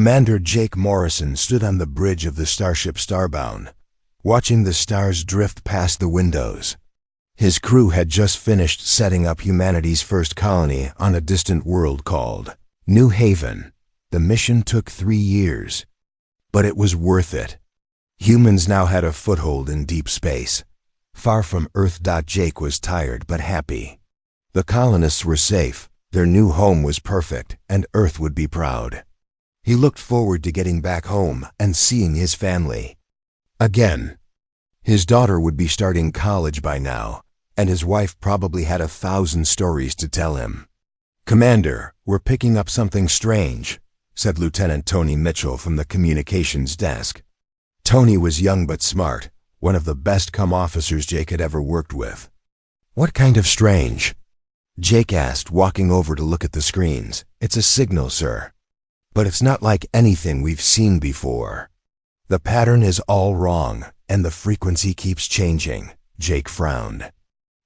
Commander Jake Morrison stood on the bridge of the starship Starbound, watching the stars drift past the windows. His crew had just finished setting up humanity's first colony on a distant world called New Haven. The mission took 3 years, but it was worth it. Humans now had a foothold in deep space, far from Earth. Jake was tired but happy. The colonists were safe, their new home was perfect, and Earth would be proud. He looked forward to getting back home and seeing his family again. His daughter would be starting college by now, and his wife probably had 1,000 stories to tell him. "Commander, we're picking up something strange," said Lieutenant Tony Mitchell from the communications desk. Tony was young but smart, one of the best officers Jake had ever worked with. "What kind of strange?" Jake asked, walking over to look at the screens. "It's a signal, sir. But it's not like anything we've seen before. The pattern is all wrong, and the frequency keeps changing." Jake frowned.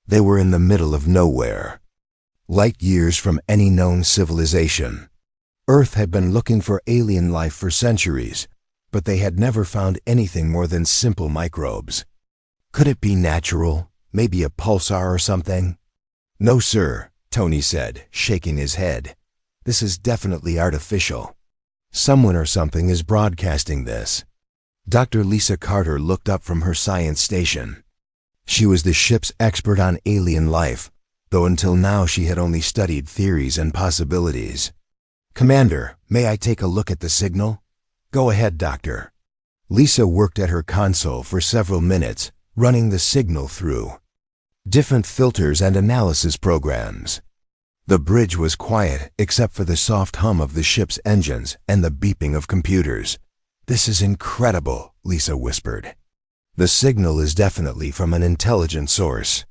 They were in the middle of nowhere, light years from any known civilization. Earth had been looking for alien life for centuries, but they had never found anything more than simple microbes. Could it be natural? Maybe a pulsar or something? "No, sir," Tony said, shaking his head. "This is definitely artificial. Someone or something is broadcasting this." Dr. Lisa Carter looked up from her science station. She was the ship's expert on alien life, though until now she had only studied theories and possibilities. "Commander, may I take a look at the signal?" "Go ahead, Doctor." Lisa worked at her console for several minutes, running the signal through different filters and analysis programs. The bridge was quiet except for the soft hum of the ship's engines and the beeping of computers. "This is incredible," Lisa whispered. "The signal is definitely from an intelligent source.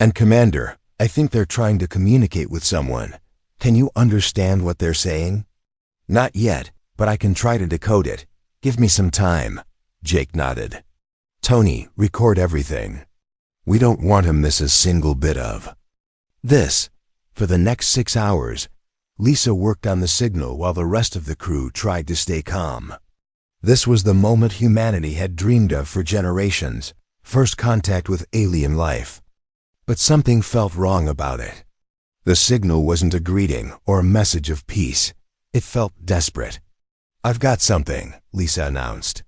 And Commander, I think they're trying to communicate with someone. Can you understand what they're saying?" "Not yet, but I can try to decode it. Give me some time." Jake nodded. "Tony, record everything. We don't want to miss a single bit of this." For the next 6 hours, Lisa worked on the signal while the rest of the crew tried to stay calm. This was the moment humanity had dreamed of for generations, first contact with alien life. But something felt wrong about it. The signal wasn't a greeting or a message of peace. It felt desperate. "I've got something," Lisa announced.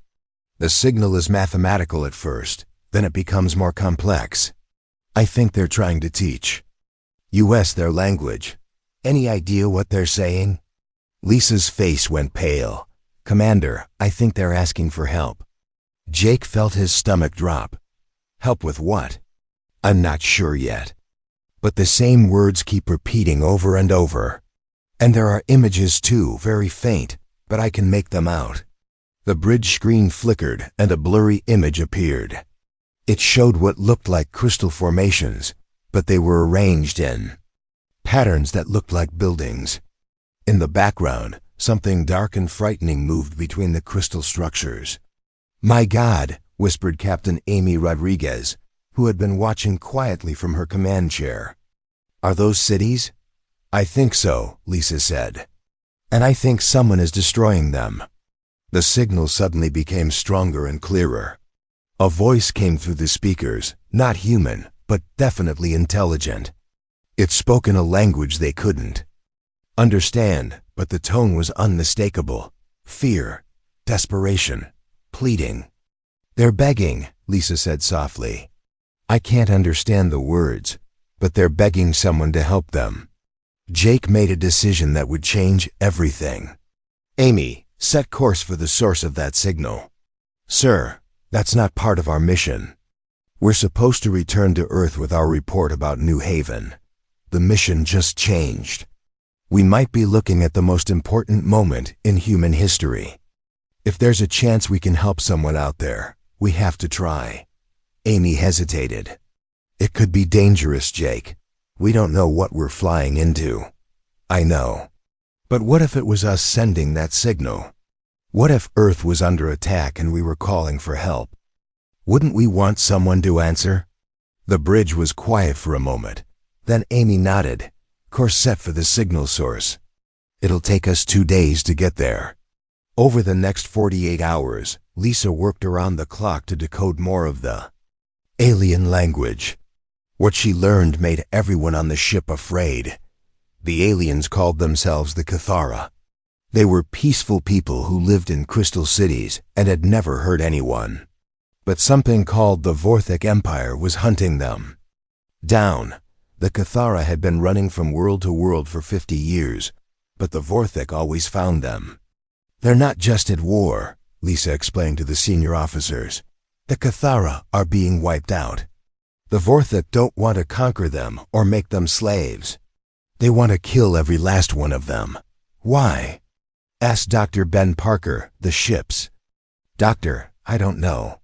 "The signal is mathematical at first, then it becomes more complex. I think they're trying to teach US their language. Any idea what they're saying?" Lisa's face went pale. "Commander, I think they're asking for help." Jake felt his stomach drop. "Help with what?" "I'm not sure yet. But the same words keep repeating over and over. And there are images too, very faint, but I can make them out." The bridge screen flickered and a blurry image appeared. It showed what looked like crystal formations, but they were arranged in patterns that looked like buildings. In the background, something dark and frightening moved between the crystal structures. "My God," whispered Captain Amy Rodriguez, who had been watching quietly from her command chair. "Are those cities?" "I think so," Lisa said. "And I think someone is destroying them." The signal suddenly became stronger and clearer. A voice came through the speakers, not human, but definitely intelligent. It spoke in a language they couldn't understand, but the tone was unmistakable. Fear, desperation, pleading. "They're begging," Lisa said softly. "I can't understand the words, but they're begging someone to help them." Jake made a decision that would change everything. "Amy, set course for the source of that signal." "Sir, that's not part of our mission. We're supposed to return to Earth with our report about New Haven. The mission just changed. We might be looking at the most important moment in human history. If there's a chance we can help someone out there, we have to try." Amy hesitated. "It could be dangerous, Jake. We don't know what we're flying into." "I know. But what if it was us sending that signal? What if Earth was under attack and we were calling for help? Wouldn't we want someone to answer?" The bridge was quiet for a moment. Then Amy nodded. "Course set for the signal source. It'll take us 2 days to get there." Over the next 48 hours, Lisa worked around the clock to decode more of the alien language. What she learned made everyone on the ship afraid. The aliens called themselves the Cathara. They were peaceful people who lived in crystal cities and had never hurt anyone. But something called the Vorthic Empire was hunting them. Down, the Cathara had been running from world to world for 50 years, but the Vorthic always found them. They're not just at war, Lisa explained to the senior officers. The Cathara are being wiped out. The Vorthic don't want to conquer them or make them slaves. They want to kill every last one of them. Why? Asked Dr. Ben Parker, the ship's. Doctor, I don't know.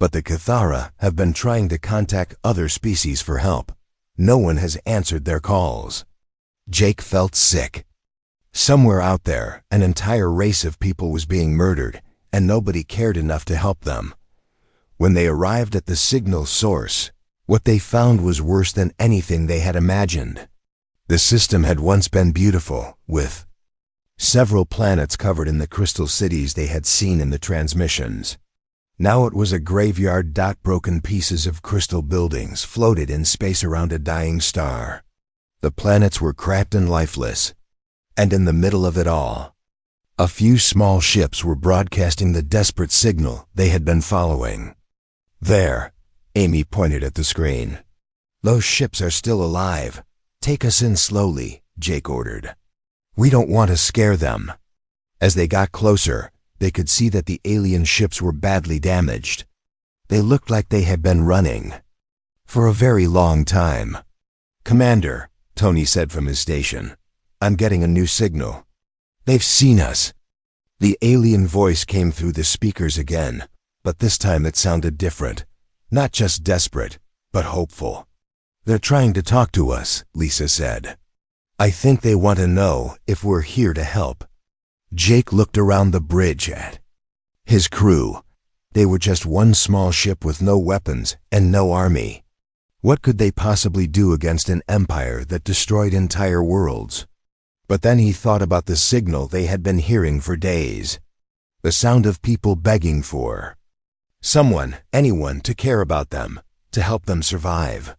But the Cathara have been trying to contact other species for help. No one has answered their calls. Jake felt sick. Somewhere out there, an entire race of people was being murdered, and nobody cared enough to help them. When they arrived at the signal source, what they found was worse than anything they had imagined. The system had once been beautiful, with several planets covered in the crystal cities they had seen in the transmissions. Now it was a graveyard. Broken pieces of crystal buildings floated in space around a dying star. The planets were cracked and lifeless. And in the middle of it all, a few small ships were broadcasting the desperate signal they had been following. There, Amy pointed at the screen. Those ships are still alive. Take us in slowly, Jake ordered. We don't want to scare them. As they got closer, they could see that the alien ships were badly damaged. They looked like they had been running for a very long time. Commander, Tony said from his station, I'm getting a new signal. They've seen us. The alien voice came through the speakers again, but this time it sounded different. Not just desperate, but hopeful. They're trying to talk to us, Lisa said. I think they want to know if we're here to help. Jake looked around the bridge at his crew. They were just one small ship with no weapons and no army. What could they possibly do against an empire that destroyed entire worlds? But then he thought about the signal they had been hearing for days. The sound of people begging for someone, anyone, to care about them, to help them survive.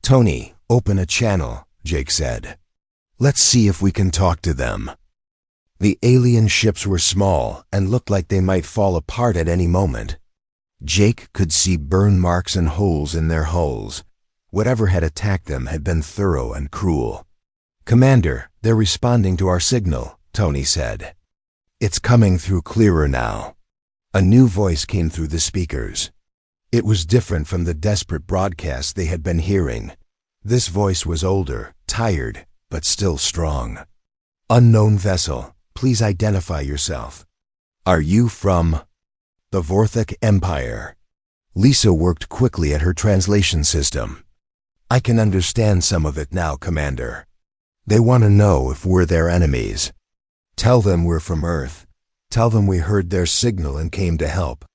Tony, open a channel, Jake said. Let's see if we can talk to them. The alien ships were small and looked like they might fall apart at any moment. Jake could see burn marks and holes in their hulls. Whatever had attacked them had been thorough and cruel. Commander, they're responding to our signal, Tony said. It's coming through clearer now. A new voice came through the speakers. It was different from the desperate broadcasts they had been hearing. This voice was older, tired, but still strong. Unknown vessel, please identify yourself. Are you from the Vorthic Empire? Lisa worked quickly at her translation system. I can understand some of it now, Commander. They want to know if we're their enemies. Tell them we're from Earth. Tell them we heard their signal and came to help.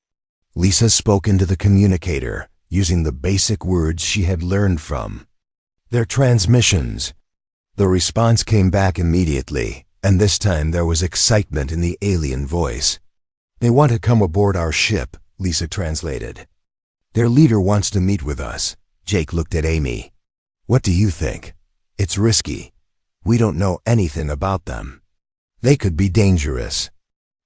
Lisa spoke into the communicator, using the basic words she had learned from their transmissions. The response came back immediately, and this time there was excitement in the alien voice. They want to come aboard our ship, Lisa translated. Their leader wants to meet with us. Jake looked at Amy. What do you think? It's risky. We don't know anything about them. They could be dangerous.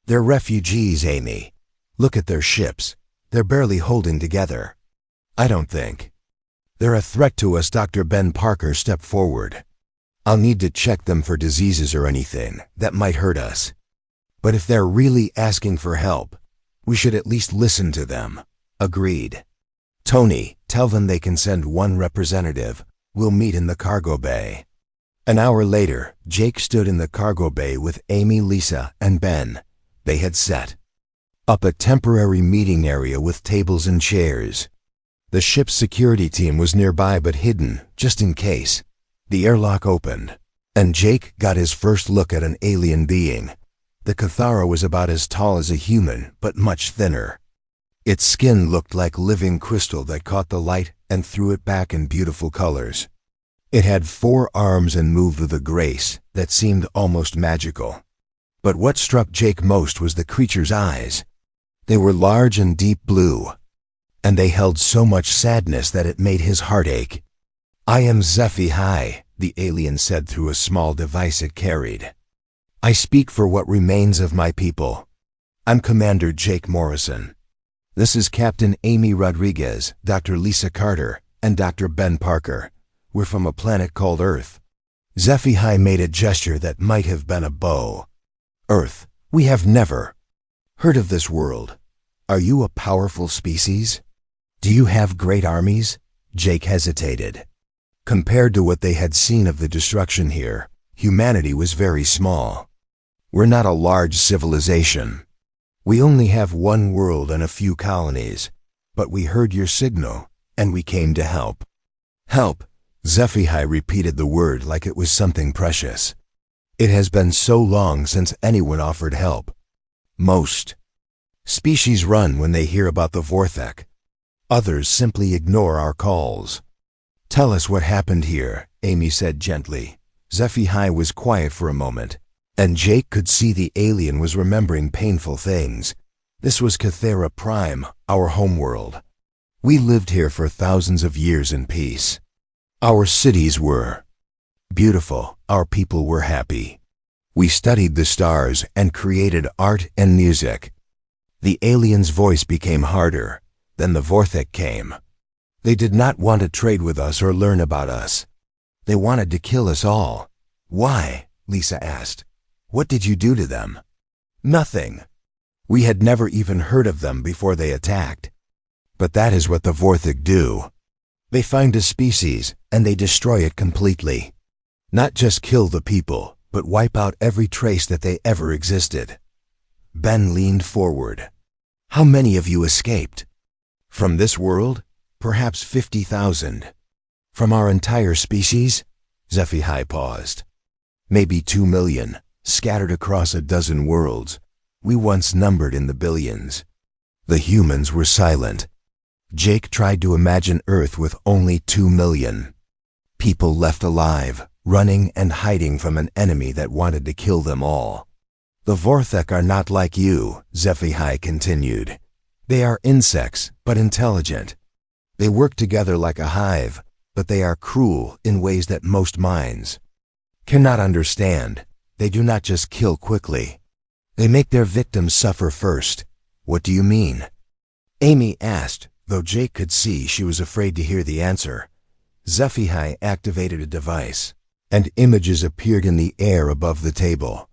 They're refugees, Amy. Look at their ships. They're barely holding together. I don't think they're a threat to us. Dr. Ben Parker stepped forward. I'll need to check them for diseases or anything that might hurt us. But if they're really asking for help, we should at least listen to them. Agreed. Tony, tell them they can send one representative. We'll meet in the cargo bay. An hour later, Jake stood in the cargo bay with Amy, Lisa, and Ben. They had set up a temporary meeting area with tables and chairs. The ship's security team was nearby but hidden, just in case. The airlock opened, and Jake got his first look at an alien being. The Cathara was about as tall as a human, but much thinner. Its skin looked like living crystal that caught the light and threw it back in beautiful colors. It had 4 arms and moved with a grace that seemed almost magical. But what struck Jake most was the creature's eyes. They were large and deep blue, and they held so much sadness that it made his heart ache. "I am HFY," the alien said through a small device it carried. "I speak for what remains of my people. I'm Commander Jake Morrison. This is Captain Amy Rodriguez, Dr. Lisa Carter, and Dr. Ben Parker. We're from a planet called Earth." HFY made a gesture that might have been a bow. "Earth, we have never heard of this world. Are you a powerful species? Do you have great armies?" Jake hesitated. Compared to what they had seen of the destruction here, humanity was very small. "We're not a large civilization. We only have one world and a few colonies. But we heard your signal, and we came to help." "Help," HFY repeated the word like it was something precious. It has been so long since anyone offered help. Most species run when they hear about the Vorthek. Others simply ignore our calls. "Tell us what happened here," Amy said gently. HFY was quiet for a moment, and Jake could see the alien was remembering painful things. This was Cathera Prime, our homeworld. We lived here for thousands of years in peace. Our cities were beautiful, our people were happy. We studied the stars and created art and music. The alien's voice became harder. Then the Vorthek came. They did not want to trade with us or learn about us. They wanted to kill us all." "Why?" Lisa asked. "What did you do to them?" "Nothing. We had never even heard of them before they attacked. But that is what the Vorthek do. They find a species, and they destroy it completely. Not just kill the people, but wipe out every trace that they ever existed." Ben leaned forward. "How many of you escaped?" "From this world? Perhaps 50,000. From our entire species?" HFY paused. "Maybe 2 million, scattered across a dozen worlds. We once numbered in the billions." The humans were silent. Jake tried to imagine Earth with only 2 million. People left alive, running and hiding from an enemy that wanted to kill them all. "The Vorthek are not like you," HFY continued. "They are insects, but intelligent. They work together like a hive, but they are cruel in ways that most minds cannot understand. They do not just kill quickly. They make their victims suffer first." "What do you mean?" Amy asked, though Jake could see she was afraid to hear the answer. HFY activated a device, and images appeared in the air above the table.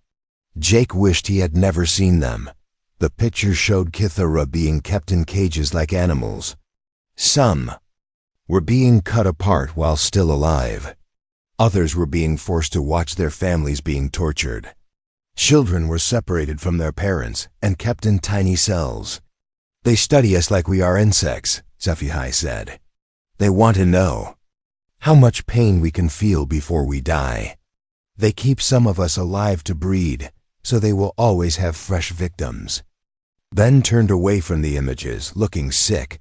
Jake wished he had never seen them. The pictures showed Cathera being kept in cages like animals. Some were being cut apart while still alive. Others were being forced to watch their families being tortured. Children were separated from their parents and kept in tiny cells. "They study us like we are insects," HFY said. "They want to know how much pain we can feel before we die. They keep some of us alive to breed, so they will always have fresh victims." Ben turned away from the images, looking sick.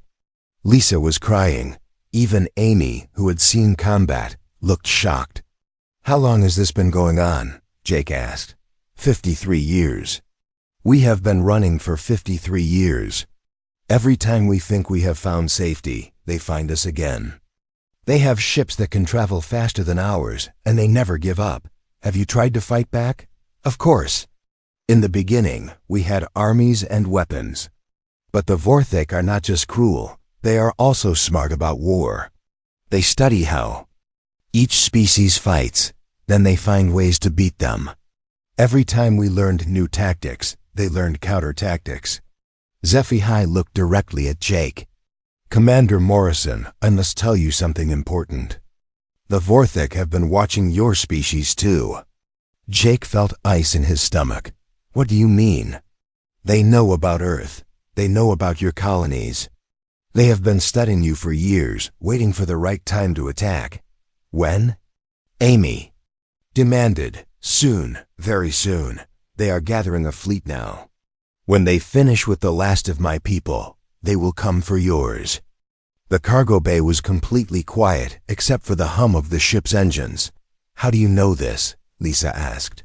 Lisa was crying. Even Amy, who had seen combat, looked shocked. "How long has this been going on?" Jake asked. 53 years. "We have been running for 53 years. Every time we think we have found safety, they find us again. They have ships that can travel faster than ours, and they never give up. Have you tried to fight back?" "Of course. In the beginning, we had armies and weapons. But the Vorthek are not just cruel, they are also smart about war. They study how each species fights, then they find ways to beat them. Every time we learned new tactics, they learned counter-tactics." HFY looked directly at Jake. "Commander Morrison, I must tell you something important. The Vorthek have been watching your species too." Jake felt ice in his stomach. "What do you mean?" "They know about Earth. They know about your colonies. They have been studying you for years, waiting for the right time to attack." "When?" Amy demanded. "Soon, very soon. They are gathering a fleet now. When they finish with the last of my people, they will come for yours." The cargo bay was completely quiet except for the hum of the ship's engines. "How do you know this?" Lisa asked.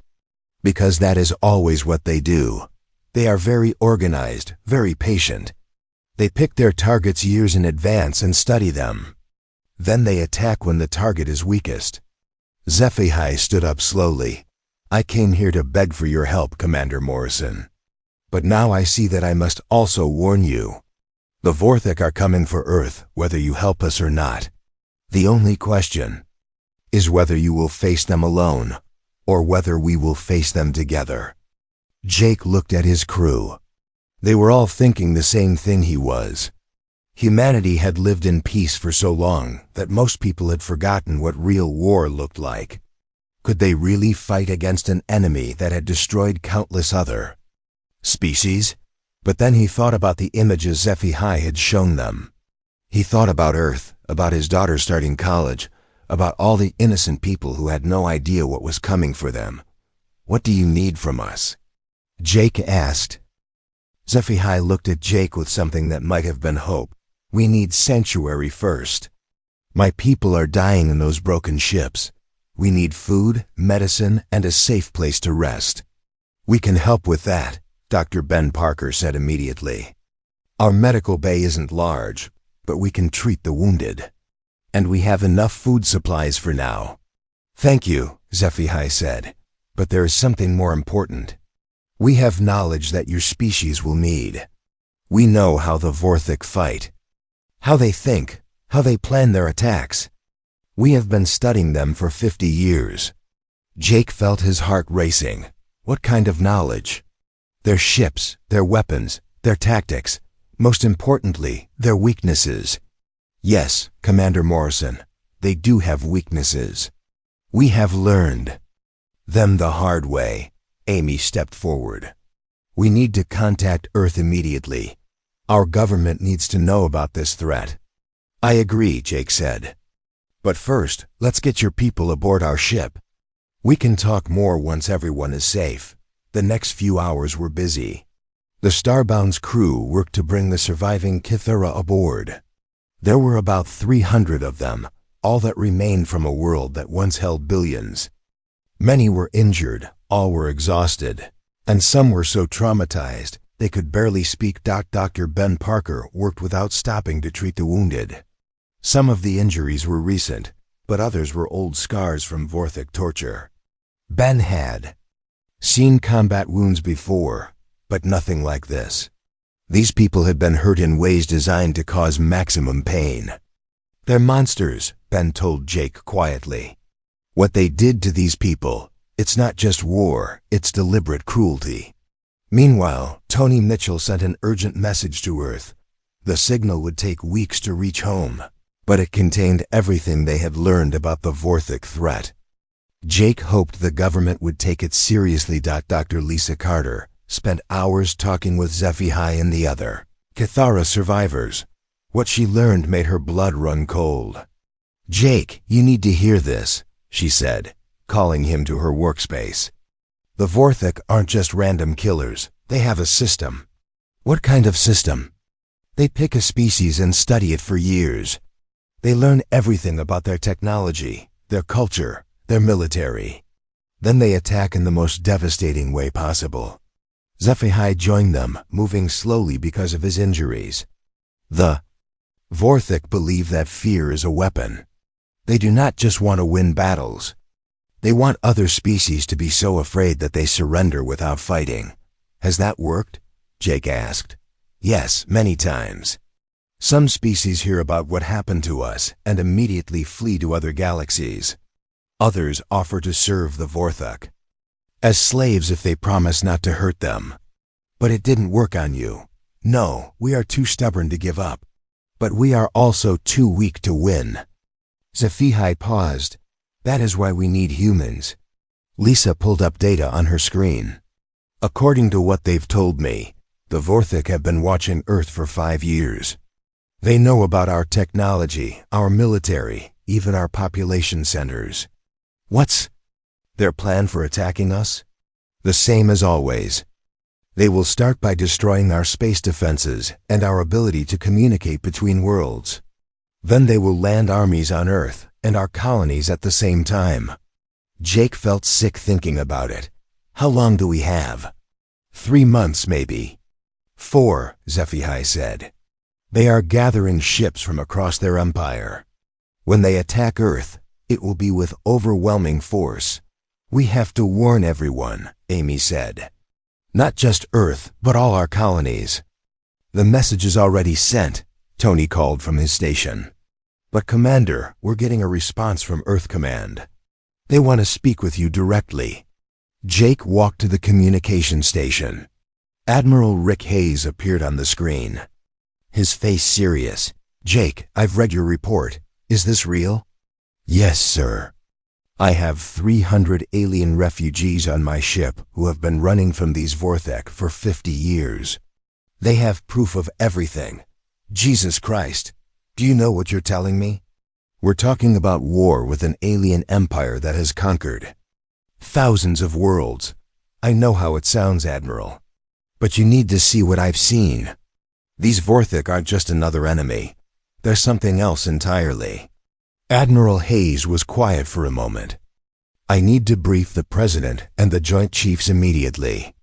Because that is always what they do. They are very organized, very patient. They pick their targets years in advance and study them. Then they attack when the target is weakest. HFY stood up slowly. I came here to beg for your help, Commander Morrison. But now I see that I must also warn you. The Vorthik are coming for Earth, whether you help us or not. The only question is whether you will face them alone, or whether we will face them together. Jake looked at his crew. They were all thinking the same thing he was. Humanity had lived in peace for so long that most people had forgotten what real war looked like. Could they really fight against an enemy that had destroyed countless other species? But then he thought about the images HFY had shown them. He thought about Earth, about his daughter starting college, about all the innocent people who had no idea what was coming for them. What do you need from us? Jake asked. HFY looked at Jake with something that might have been hope. We need sanctuary first. My people are dying in those broken ships. We need food, medicine, and a safe place to rest. We can help with that, Dr. Ben Parker said immediately. Our medical bay isn't large, but we can treat the wounded. And we have enough food supplies for now. Thank you, HFY said. But there is something more important. We have knowledge that your species will need. We know how the Vorthik fight, how they think, how they plan their attacks. We have been studying them for 50 years. Jake felt his heart racing. What kind of knowledge? Their ships, their weapons, their tactics, most importantly, their weaknesses. Yes, Commander Morrison, they do have weaknesses. We have learned them the hard way. Amy stepped forward. We need to contact Earth immediately. Our government needs to know about this threat. I agree, Jake said. But first, let's get your people aboard our ship. We can talk more once everyone is safe. The next few hours were busy. The Starbound's crew worked to bring the surviving Kithura aboard. There were about 300 of them, all that remained from a world that once held billions. Many were injured, all were exhausted, and some were so traumatized they could barely speak. Dr. Ben Parker worked without stopping to treat the wounded. Some of the injuries were recent, but others were old scars from Vorthik torture. Ben had seen combat wounds before, but nothing like this. These people had been hurt in ways designed to cause maximum pain. They're monsters, Ben told Jake quietly. What they did to these people, it's not just war, it's deliberate cruelty. Meanwhile, Tony Mitchell sent an urgent message to Earth. The signal would take weeks to reach home, but it contained everything they had learned about the Vorthik threat. Jake hoped the government would take it seriously. Dr. Lisa Carter spent hours talking with HFY and the other Kithara survivors. What she learned made her blood run cold. Jake, you need to hear this, she said, calling him to her workspace. The Vorthik aren't just random killers, they have a system. What kind of system? They pick a species and study it for years. They learn everything about their technology, their culture, their military. Then they attack in the most devastating way possible. HFY joined them, moving slowly because of his injuries. The Vorthik believe that fear is a weapon. They do not just want to win battles. They want other species to be so afraid that they surrender without fighting. Has that worked? Jake asked. Yes, many times. Some species hear about what happened to us and immediately flee to other galaxies. Others offer to serve the Vorthik as slaves if they promise not to hurt them. But it didn't work on you. No, we are too stubborn to give up. But we are also too weak to win. HFY paused. That is why we need humans. Lisa pulled up data on her screen. According to what they've told me, the Vorthik have been watching Earth for 5 years. They know about our technology, our military, even our population centers. What's their plan for attacking us? The same as always. They will start by destroying our space defenses and our ability to communicate between worlds. Then they will land armies on Earth and our colonies at the same time. Jake felt sick thinking about it. How long do we have? 3 months, maybe. 4, HFY said. They are gathering ships from across their empire. When they attack Earth, it will be with overwhelming force. We have to warn everyone, Amy said. Not just Earth, but all our colonies. The message is already sent, Tony called from his station. But Commander, we're getting a response from Earth Command. They want to speak with you directly. Jake walked to the communication station. Admiral Rick Hayes appeared on the screen. His face serious. Jake, I've read your report. Is this real? Yes, sir. I have 300 alien refugees on my ship who have been running from these Vorthek for 50 years. They have proof of everything. Jesus Christ, do you know what you're telling me? We're talking about war with an alien empire that has conquered thousands of worlds. I know how it sounds, Admiral. But you need to see what I've seen. These Vorthek aren't just another enemy. They're something else entirely. Admiral Hayes was quiet for a moment. I need to brief the President and the Joint Chiefs immediately.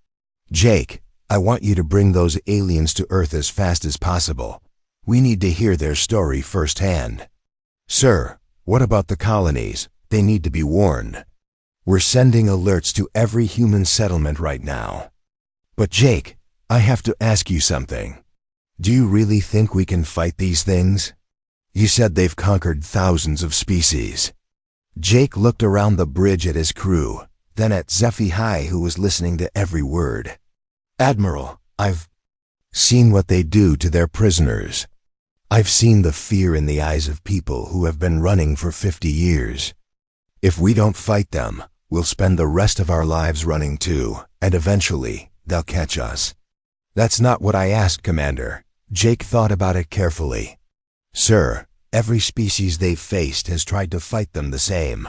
Jake, I want you to bring those aliens to Earth as fast as possible. We need to hear their story firsthand. Sir, what about the colonies? They need to be warned. We're sending alerts to every human settlement right now. But Jake, I have to ask you something. Do you really think we can fight these things? You said they've conquered thousands of species. Jake looked around the bridge at his crew, then at HFY, who was listening to every word. Admiral, I've seen what they do to their prisoners. I've seen the fear in the eyes of people who have been running for 50 years. If we don't fight them, we'll spend the rest of our lives running too, and eventually, they'll catch us. That's not what I asked, Commander. Jake thought about it carefully. Sir, every species they've faced has tried to fight them the same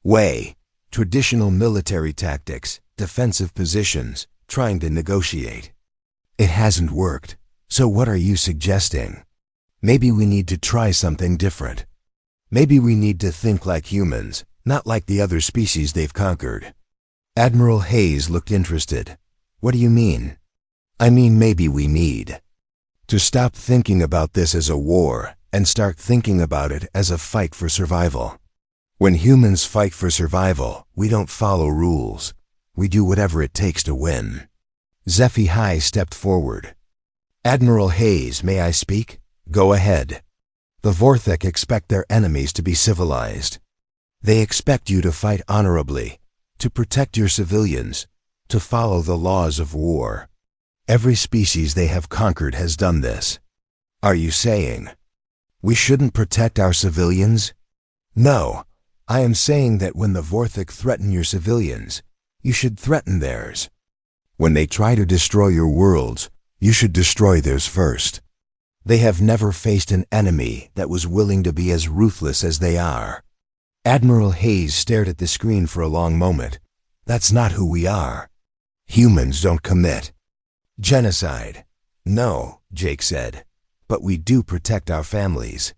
way. Traditional military tactics, defensive positions, trying to negotiate. It hasn't worked. So what are you suggesting? Maybe we need to try something different. Maybe we need to think like humans, not like the other species they've conquered. Admiral Hayes looked interested. What do you mean? I mean, maybe we need to stop thinking about this as a war and start thinking about it as a fight for survival. When humans fight for survival, we don't follow rules. We do whatever it takes to win. HFY stepped forward. Admiral Hayes, may I speak? Go ahead. The Vorthek expect their enemies to be civilized. They expect you to fight honorably, to protect your civilians, to follow the laws of war. Every species they have conquered has done this. Are you saying we shouldn't protect our civilians? No, I am saying that when the Vorthek threaten your civilians, you should threaten theirs. When they try to destroy your worlds, you should destroy theirs first. They have never faced an enemy that was willing to be as ruthless as they are. Admiral Hayes stared at the screen for a long moment. That's not who we are. Humans don't commit genocide. No, Jake said, but we do protect our families.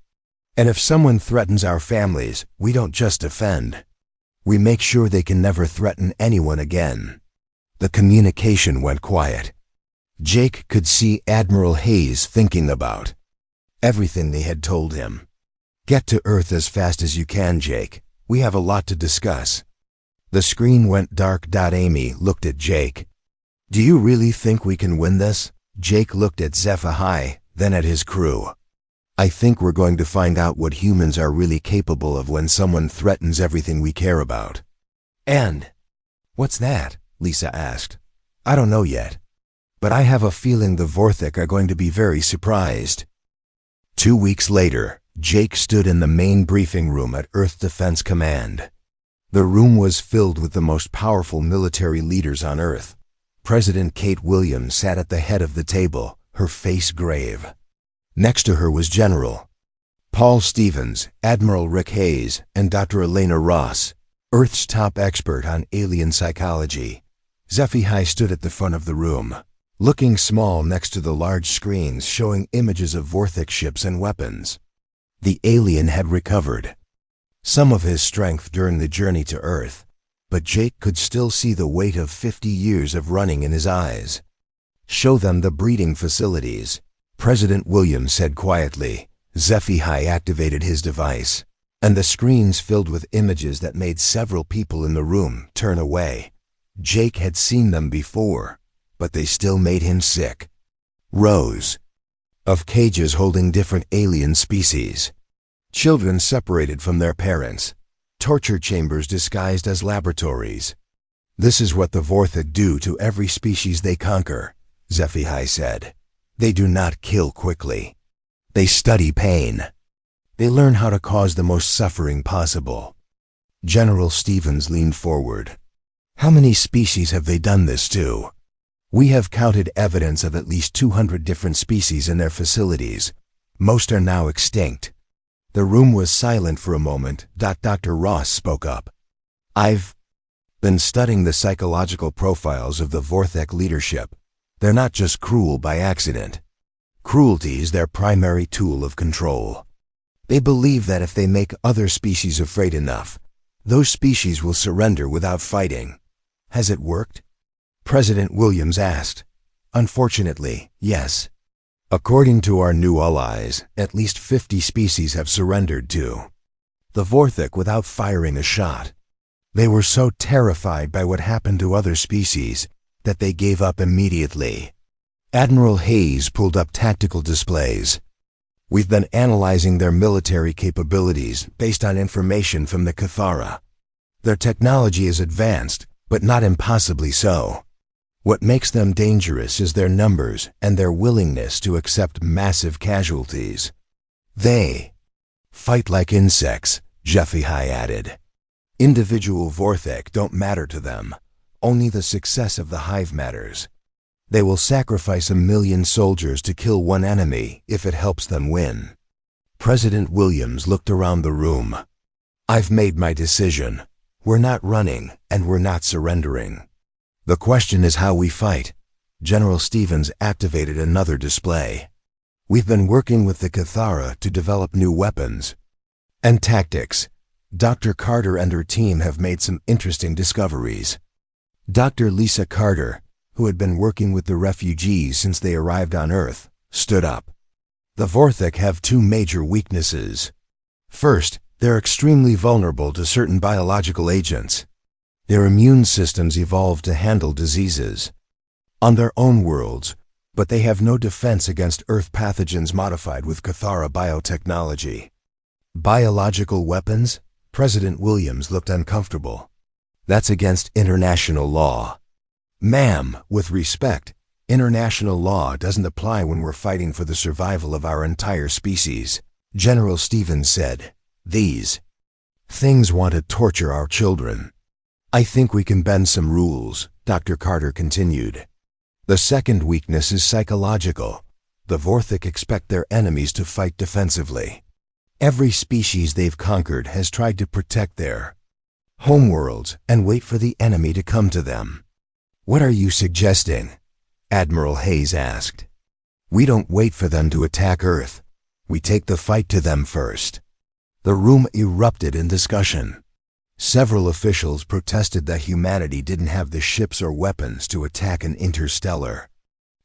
And if someone threatens our families, we don't just defend. We make sure they can never threaten anyone again. The communication went quiet. Jake could see Admiral Hayes thinking about everything they had told him. Get to Earth as fast as you can, Jake. We have a lot to discuss. The screen went dark. Amy looked at Jake. Do you really think we can win this? Jake looked at HFY, then at his crew. I think we're going to find out what humans are really capable of when someone threatens everything we care about. And what's that? Lisa asked. I don't know yet. But I have a feeling the Vorthek are going to be very surprised. 2 weeks later, Jake stood in the main briefing room at Earth Defense Command. The room was filled with the most powerful military leaders on Earth. President Kate Williams sat at the head of the table, her face grave. Next to her was General Paul Stevens, Admiral Rick Hayes, and Dr. Elena Ross, Earth's top expert on alien psychology. HFY stood at the front of the room, looking small next to the large screens showing images of Vorthek ships and weapons. The alien had recovered some of his strength during the journey to Earth, but Jake could still see the weight of 50 years of running in his eyes. "Show them the breeding facilities," President Williams said quietly. HFY activated his device, and the screens filled with images that made several people in the room turn away. Jake had seen them before, but they still made him sick. Rows of cages holding different alien species. Children separated from their parents. Torture chambers disguised as laboratories. "This is what the Vorthik do to every species they conquer," HFY said. "They do not kill quickly. They study pain. They learn how to cause the most suffering possible." General Stevens leaned forward. "How many species have they done this to?" "We have counted evidence of at least 200 different species in their facilities. Most are now extinct." The room was silent for a moment. Dr. Ross spoke up. "I've been studying the psychological profiles of the Vorthik leadership. They're not just cruel by accident. Cruelty is their primary tool of control. They believe that if they make other species afraid enough, those species will surrender without fighting." "Has it worked?" President Williams asked. "Unfortunately, yes. According to our new allies, at least 50 species have surrendered to the Vorthik without firing a shot. They were so terrified by what happened to other species that they gave up immediately." Admiral Hayes pulled up tactical displays. "We've been analyzing their military capabilities based on information from the Cathara. Their technology is advanced, but not impossibly so. What makes them dangerous is their numbers and their willingness to accept massive casualties. They fight like insects," HFY added. "Individual Vorthik don't matter to them. Only the success of the hive matters. They will sacrifice 1,000,000 soldiers to kill one enemy if it helps them win." President Williams looked around the room. "I've made my decision. We're not running, and we're not surrendering. The question is how we fight." General Stevens activated another display. "We've been working with the Cathara to develop new weapons and tactics. Dr. Carter and her team have made some interesting discoveries." Dr. Lisa Carter, who had been working with the refugees since they arrived on Earth, stood up. "The Vorthik have two major weaknesses. First, they're extremely vulnerable to certain biological agents. Their immune systems evolved to handle diseases on their own worlds, but they have no defense against Earth pathogens modified with Cathara biotechnology." "Biological weapons?" President Williams looked uncomfortable. "That's against international law." "Ma'am, with respect, international law doesn't apply when we're fighting for the survival of our entire species," General Stevens said. "These things want to torture our children." "I think we can bend some rules," Dr. Carter continued. "The second weakness is psychological. The Vorthik expect their enemies to fight defensively. Every species they've conquered has tried to protect their homeworlds and wait for the enemy to come to them." "What are you suggesting?" Admiral Hayes asked. "We don't wait for them to attack Earth. We take the fight to them first." The room erupted in discussion. Several officials protested that humanity didn't have the ships or weapons to attack an interstellar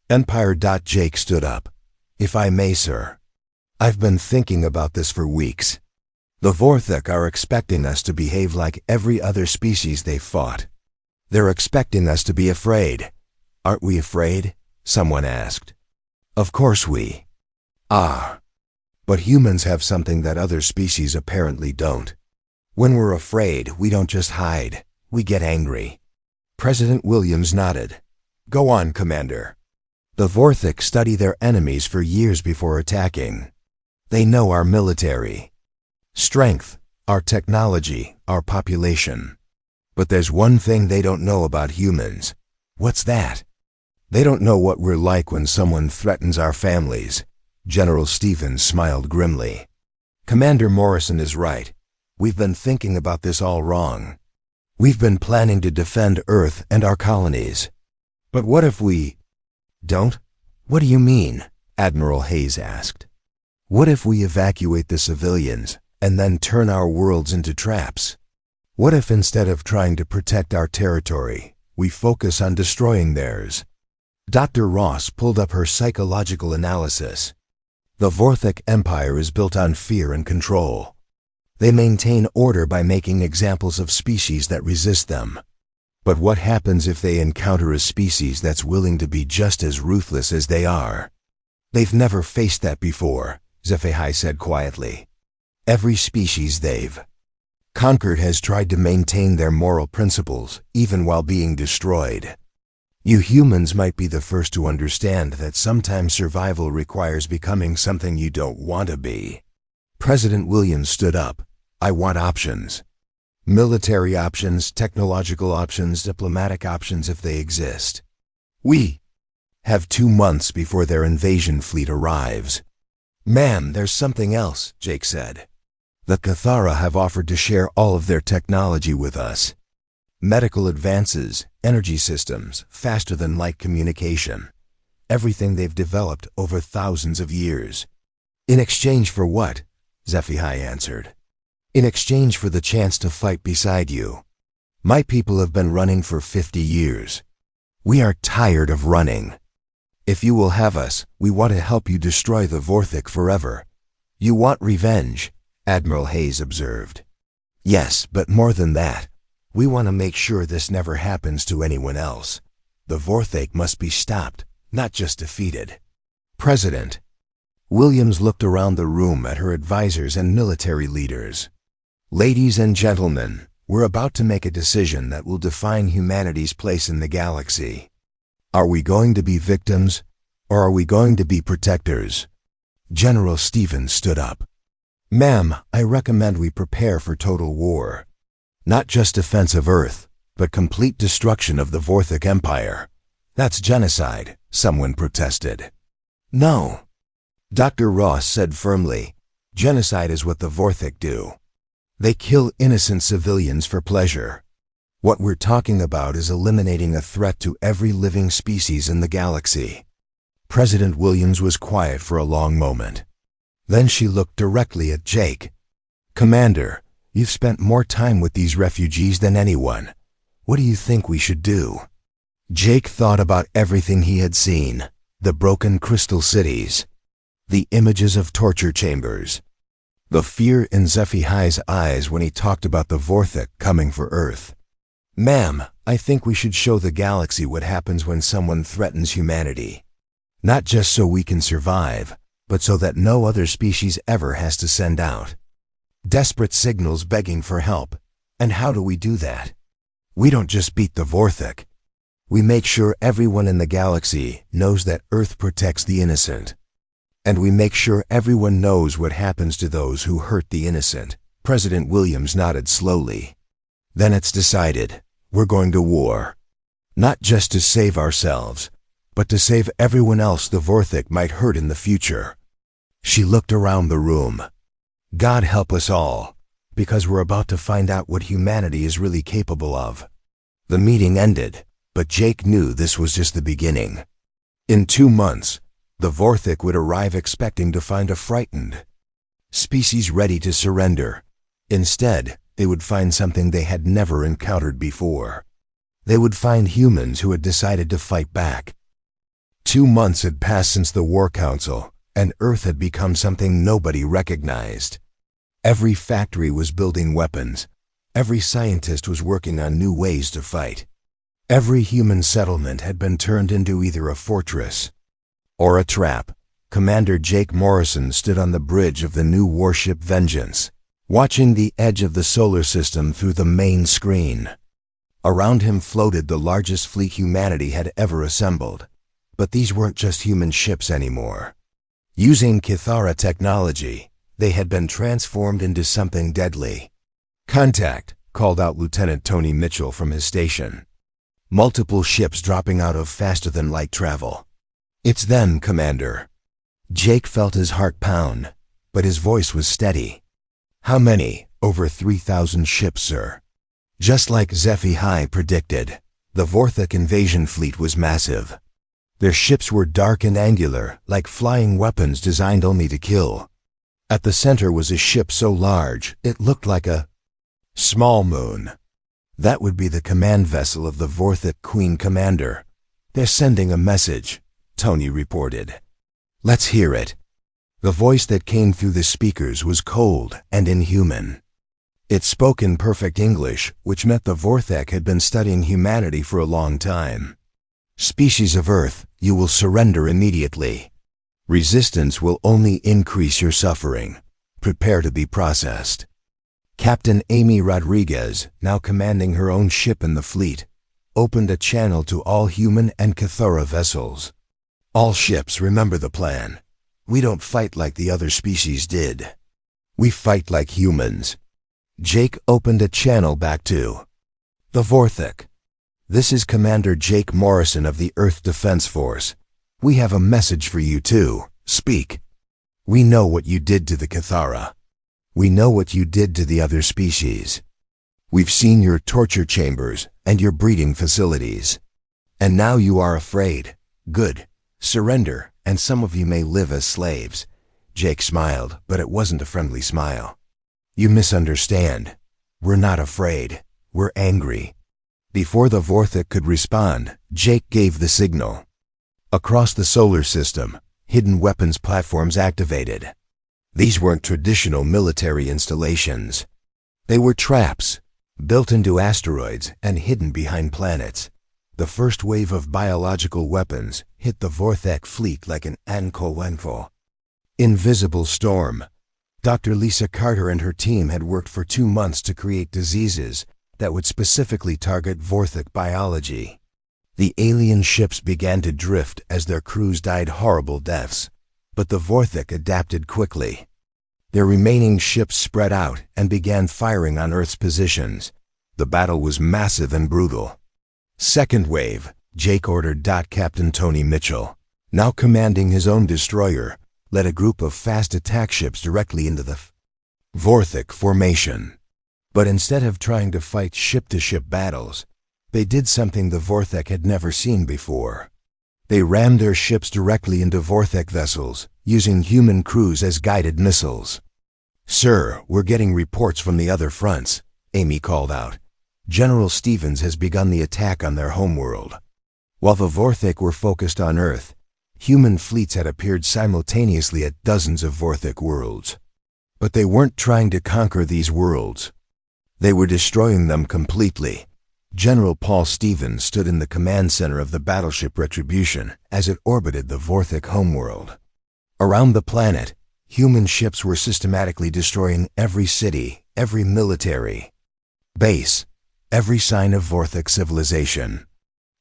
empire. Jake stood up. "If I may, sir, I've been thinking about this for weeks. The Vorthik are expecting us to behave like every other species they've fought. They're expecting us to be afraid." "Aren't we afraid?" someone asked. "Of course we are. But humans have something that other species apparently don't. When we're afraid, we don't just hide, we get angry." President Williams nodded. "Go on, Commander." "The Vorthik study their enemies for years before attacking. They know our military strength, our technology, our population. But there's one thing they don't know about humans." "What's that?" "They don't know what we're like when someone threatens our families." General Stevens smiled grimly. "Commander Morrison is right. We've been thinking about this all wrong. We've been planning to defend Earth and our colonies. But what if we don't?" "What do you mean?" Admiral Hayes asked. "What if we evacuate the civilians and then turn our worlds into traps? What if instead of trying to protect our territory, we focus on destroying theirs? Dr. Ross pulled up her psychological analysis. The Vorthic Empire is built on fear and control. They maintain order by making examples of species that resist them. But what happens if they encounter a species that's willing to be just as ruthless as they are? They've never faced that before, HFY said quietly. Every species they've conquered has tried to maintain their moral principles, even while being destroyed. You humans might be the first to understand that sometimes survival requires becoming something you don't want to be. President Williams stood up. I want options. Military options, technological options, diplomatic options if they exist. We have 2 months before their invasion fleet arrives. Ma'am, there's something else, Jake said. The Cathara have offered to share all of their technology with us. Medical advances, energy systems, faster-than-light communication. Everything they've developed over thousands of years. In exchange for what? HFY answered. In exchange for the chance to fight beside you. My people have been running for 50 years. We are tired of running. If you will have us, we want to help you destroy the Vorthic forever. You want revenge, Admiral Hayes observed. Yes, but more than that. We want to make sure this never happens to anyone else. The Vorthic must be stopped, not just defeated. President Williams looked around the room at her advisors and military leaders. Ladies and gentlemen, we're about to make a decision that will define humanity's place in the galaxy. Are we going to be victims, or are we going to be protectors? General Stevens stood up. Ma'am, I recommend we prepare for total war. Not just defense of Earth, but complete destruction of the Vorthic Empire. That's genocide, someone protested. No. Dr. Ross said firmly, genocide is what the Vorthic do. They kill innocent civilians for pleasure. What we're talking about is eliminating a threat to every living species in the galaxy. President Williams was quiet for a long moment. Then she looked directly at Jake. Commander, you've spent more time with these refugees than anyone. What do you think we should do? Jake thought about everything he had seen. The broken crystal cities. The images of torture chambers. The fear in HFY's eyes when he talked about the Vorthic coming for Earth. Ma'am, I think we should show the galaxy what happens when someone threatens humanity. Not just so we can survive, but so that no other species ever has to send out desperate signals begging for help. And how do we do that? We don't just beat the Vorthic. We make sure everyone in the galaxy knows that Earth protects the innocent. And we make sure everyone knows what happens to those who hurt the innocent. President Williams nodded slowly. Then it's decided. We're going to war. Not just to save ourselves, but to save everyone else the Vorthic might hurt in the future. She looked around the room. God help us all, because we're about to find out what humanity is really capable of. The meeting ended, but Jake knew this was just the beginning. In 2 months, the Vorthic would arrive expecting to find a frightened species ready to surrender. Instead, they would find something they had never encountered before. They would find humans who had decided to fight back. 2 months had passed since the War Council, and Earth had become something nobody recognized. Every factory was building weapons. Every scientist was working on new ways to fight. Every human settlement had been turned into either a fortress or a trap. Commander Jake Morrison stood on the bridge of the new warship Vengeance, watching the edge of the solar system through the main screen. Around him floated the largest fleet humanity had ever assembled. But these weren't just human ships anymore. Using Cathara technology, they had been transformed into something deadly. Contact, called out Lieutenant Tony Mitchell from his station. Multiple ships dropping out of faster-than-light travel. It's them, Commander. Jake felt his heart pound, but his voice was steady. How many? Over 3,000 ships, sir. Just like HFY predicted, the Vorthic invasion fleet was massive. Their ships were dark and angular, like flying weapons designed only to kill. At the center was a ship so large, it looked like a Small moon. That would be the command vessel of the Vorthik Queen Commander. They're sending a message, Tony reported. Let's hear it. The voice that came through the speakers was cold and inhuman. It spoke in perfect English, which meant the Vorthik had been studying humanity for a long time. Species of Earth, you will surrender immediately. Resistance will only increase your suffering. Prepare to be processed. Captain Amy Rodriguez, now commanding her own ship in the fleet, opened a channel to all human and Cathara vessels. All ships, remember the plan. We don't fight like the other species did. We fight like humans. Jake opened a channel back to the Vorthik. This is Commander Jake Morrison of the Earth Defense Force. We have a message for you too. Speak. We know what you did to the Cathara. We know what you did to the other species. We've seen your torture chambers and your breeding facilities. And now you are afraid. Good. Surrender, and some of you may live as slaves. Jake smiled, but it wasn't a friendly smile. You misunderstand. We're not afraid. We're angry. Before the Vorthik could respond, Jake gave the signal. Across the solar system, hidden weapons platforms activated. These weren't traditional military installations. They were traps, built into asteroids and hidden behind planets. The first wave of biological weapons hit the Vorthik fleet like an ankowenfo. Invisible storm. Dr. Lisa Carter and her team had worked for 2 months to create diseases that would specifically target Vorthik biology. The alien ships began to drift as their crews died horrible deaths, but the Vorthik adapted quickly. Their remaining ships spread out and began firing on Earth's positions. The battle was massive and brutal. Second wave, Jake ordered. Captain Tony Mitchell, now commanding his own destroyer, led a group of fast attack ships directly into the Vorthik formation. But instead of trying to fight ship-to-ship battles, they did something the Vorthik had never seen before. They rammed their ships directly into Vorthik vessels, using human crews as guided missiles. Sir, we're getting reports from the other fronts, Amy called out. General Stevens has begun the attack on their homeworld. While the Vorthik were focused on Earth, human fleets had appeared simultaneously at dozens of Vorthik worlds. But they weren't trying to conquer these worlds. They were destroying them completely. General Paul Stevens stood in the command center of the battleship Retribution as it orbited the Vorthik homeworld. Around the planet, human ships were systematically destroying every city, every military base, every sign of Vorthik civilization.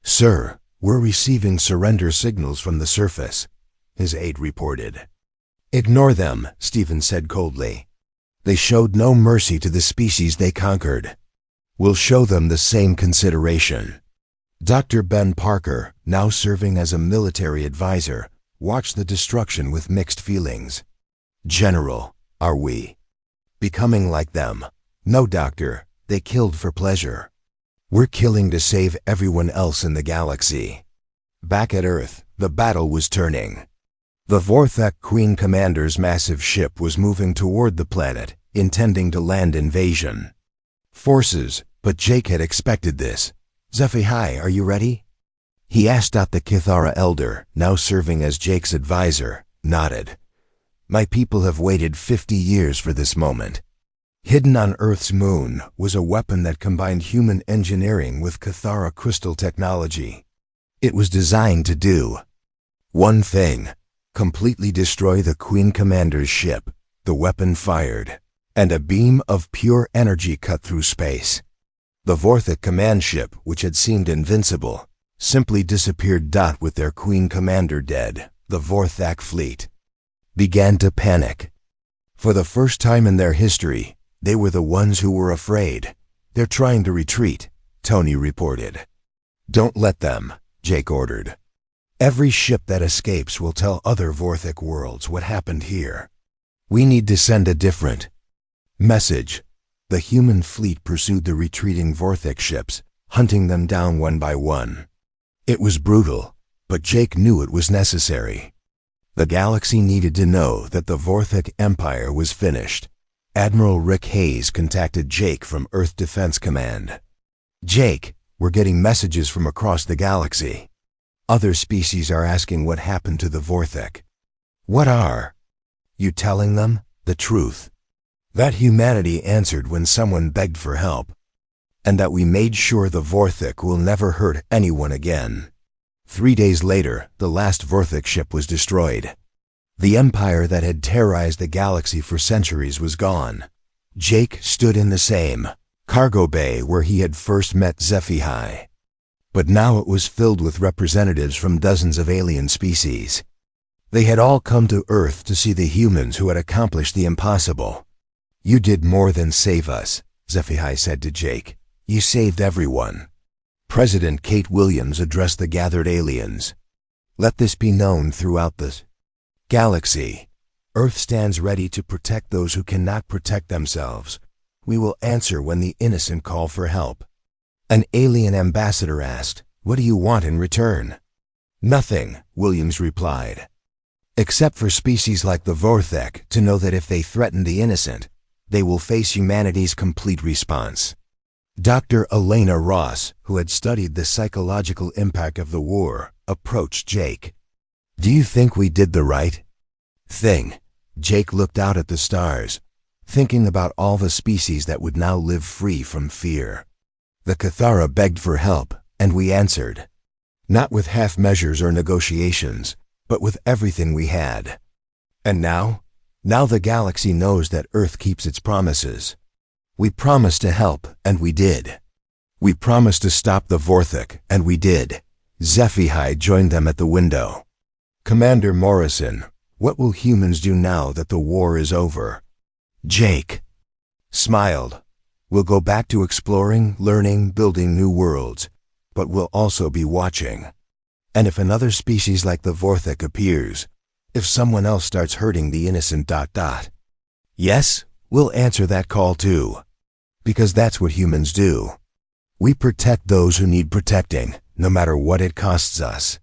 Sir, we're receiving surrender signals from the surface, his aide reported. Ignore them, Stevens said coldly. They showed no mercy to the species they conquered. We'll show them the same consideration. Dr. Ben Parker, now serving as a military advisor, watched the destruction with mixed feelings. General, are we becoming like them? No, Doctor, they killed for pleasure. We're killing to save everyone else in the galaxy. Back at Earth, the battle was turning. The Vorthik Queen Commander's massive ship was moving toward the planet, intending to land invasion forces, but Jake had expected this. HFY, are you ready? He asked. The Cathara elder, now serving as Jake's advisor, nodded. My people have waited 50 years for this moment. Hidden on Earth's moon was a weapon that combined human engineering with Cathara crystal technology. It was designed to do one thing: completely destroy the Queen Commander's ship. The weapon fired, and a beam of pure energy cut through space. The Vorthik command ship, which had seemed invincible, simply disappeared. With their Queen Commander dead, the Vorthik fleet began to panic. For the first time in their history, they were the ones who were afraid. They're trying to retreat, Tony reported. Don't let them, Jake ordered. Every ship that escapes will tell other Vorthik worlds what happened here. We need to send a different message. The human fleet pursued the retreating Vorthik ships, hunting them down one by one. It was brutal, but Jake knew it was necessary. The galaxy needed to know that the Vorthik Empire was finished. Admiral Rick Hayes contacted Jake from Earth Defense Command. "Jake, we're getting messages from across the galaxy. Other species are asking what happened to the Vorthek." "What are you telling them the truth?" "That humanity answered when someone begged for help, and that we made sure the Vorthek will never hurt anyone again." 3 days later, the last Vorthek ship was destroyed. The empire that had terrorized the galaxy for centuries was gone. Jake stood in the same cargo bay where he had first met HFY. But now it was filled with representatives from dozens of alien species. They had all come to Earth to see the humans who had accomplished the impossible. "You did more than save us," HFY said to Jake. "You saved everyone." President Kate Williams addressed the gathered aliens. "Let this be known throughout the galaxy. Earth stands ready to protect those who cannot protect themselves. We will answer when the innocent call for help." An alien ambassador asked, "What do you want in return?" "Nothing," Williams replied, "except for species like the Vorthek to know that if they threaten the innocent, they will face humanity's complete response." Dr. Elena Ross, who had studied the psychological impact of the war, approached Jake. "Do you think we did the right thing?" Jake looked out at the stars, thinking about all the species that would now live free from fear. "The Cathara begged for help, and we answered. Not with half measures or negotiations, but with everything we had. And now the galaxy knows that Earth keeps its promises. We promised to help, and we did. We promised to stop the Vorthek, and we did." HFY joined them at the window. "Commander Morrison, what will humans do now that the war is over?" Jake smiled. "We'll go back to exploring, learning, building new worlds, but we'll also be watching. And if another species like the Vorthek appears, if someone else starts hurting the innocent ... yes, we'll answer that call too. Because that's what humans do. We protect those who need protecting, no matter what it costs us."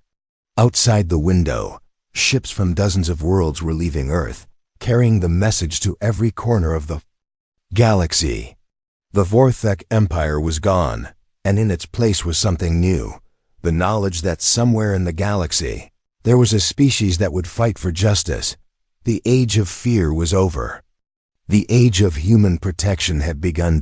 Outside the window, ships from dozens of worlds were leaving Earth, carrying the message to every corner of the galaxy. The Vorthek Empire was gone, and in its place was something new, the knowledge that somewhere in the galaxy, there was a species that would fight for justice. The age of fear was over. The age of human protection had begun.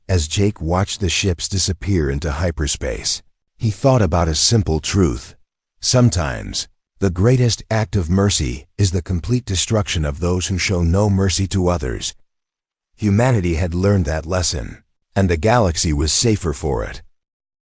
As Jake watched the ships disappear into hyperspace, he thought about a simple truth. Sometimes, the greatest act of mercy is the complete destruction of those who show no mercy to others. Humanity had learned that lesson, and the galaxy was safer for it.